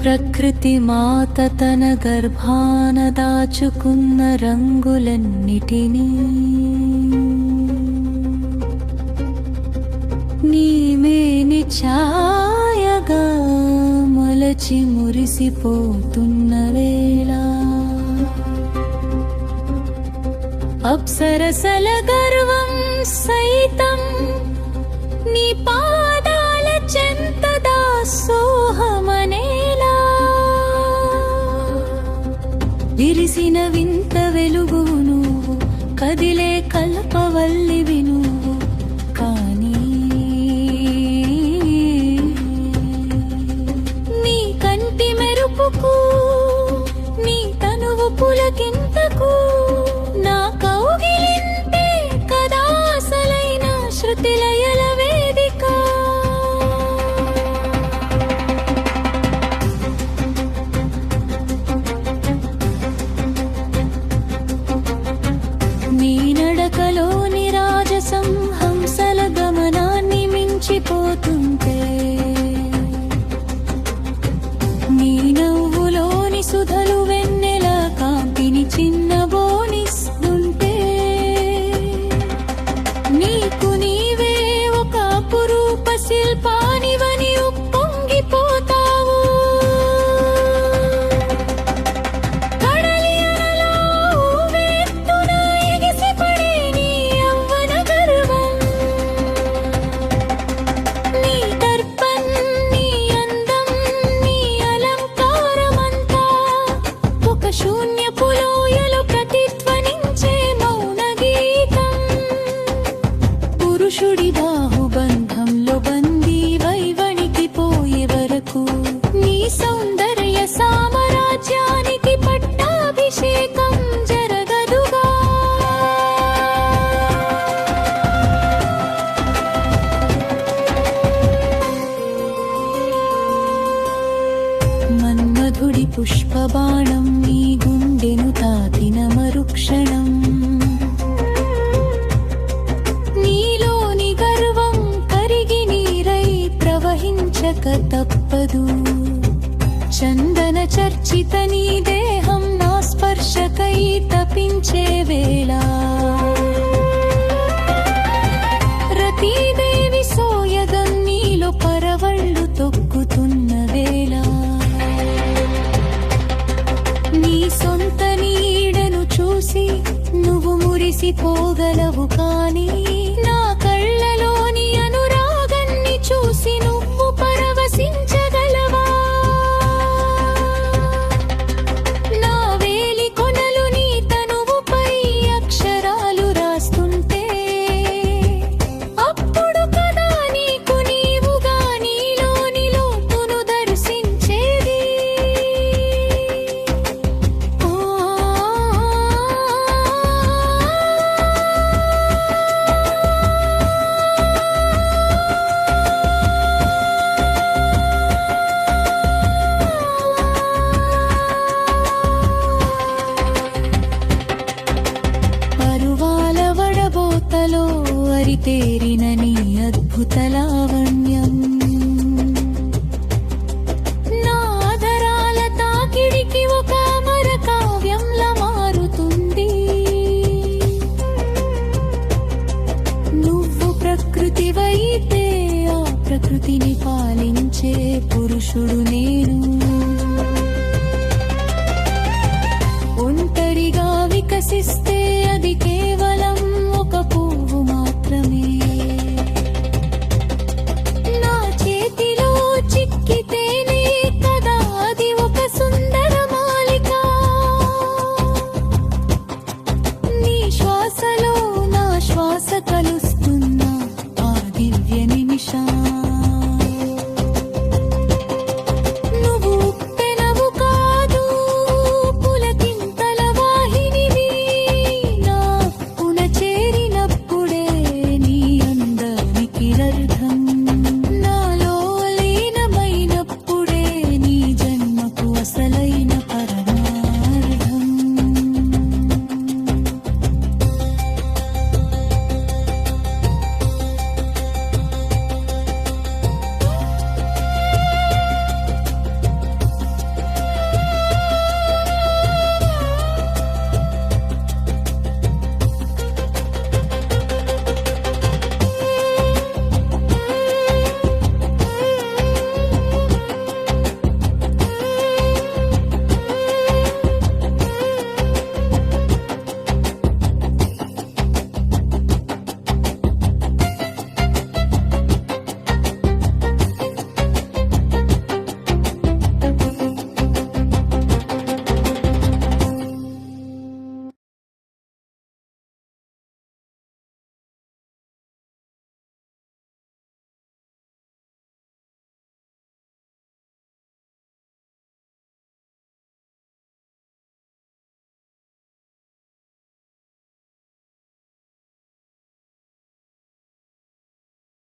ప్రకృతి మాత తన గర్భాన దాచుకున్న రంగులన్నిటినీ నీమేని ఛాయగా మొలచి మురిసిపోతున్న వేళ అప్సరసల గర్వం సైతం నీ పాదాల చెంత దాసోహమనేలా విరిసిన వింత వెలుగు నువ్వు, కదిలే కల్పవల్లివి నువ్వు. కానీ నీ కంటి మెరుపుకు, నీ తనువు పులకింతకు నా కౌగిలింతే కదా అసలైన శృతిలయల వేదిక. నీ నడకలోని రాజసం హంసల గమనాన్ని మించిపోతుంటే, నీ నవ్వులోని సుధలు వెన్నెల కాంతిని చిన్నబోనిస్తుంటే, నీకు నీవే ఒక అపురూప శిల్పానివని ఉప్పొంగిపోతావు. కడలి అలలా ఊవెత్తున ఎగిసిపడే నీ యవ్వన గర్వం, నీ దర్పం, నీ అందం, నీ అలంకారమంతా ఒక శూన్యపు లోయలో ప్రతిధ్వనించే మౌన గీతం. పురుషుడి బాహుబంధంలో బందీ వైవణికిపోయే వరకు నీ సౌందర్య సామ్రాజ్యానికి పట్టాభిషేకం జరగదుగా. మన్మధుడి పుష్పబాణం నీ గుండెను తాకిన మరుక్షణం, నీలోని గర్వం కరిగి నీరై ప్రవహించక తప్పదు. చందన చర్చిత నీ దేహం నా స్పర్శకై తపించే వేళ, రతీదేవి సోయగం నీలో పరవళ్ళు తొక్కుతున్న వేళ, నీ సొంత నీడను చూసి నువ్వు మురిసిపోగలవు. కానీ నా కళ్ళలోని అనురాగాన్ని చూసి నువ్వు పరవశించగలవా? నా వేలి కొనలు నీ తనువుపై అక్షరాలు రాస్తుంటే, అప్పుడు కదా నీకు నీవుగా నీలోని లోతును దర్శించేది. ఓ పరువాల వడబోతలో అరితేరిన నీ అద్భుత లావణ్యం, నా ఆధరాల తాకిడికి ఒక అమర కావ్యంలా మారుతుంది. నువ్వు ప్రకృతివైతే ఆ ప్రకృతిని పాలించే పురుషుడు నేను. ఒంటరిగా వికసిస్తే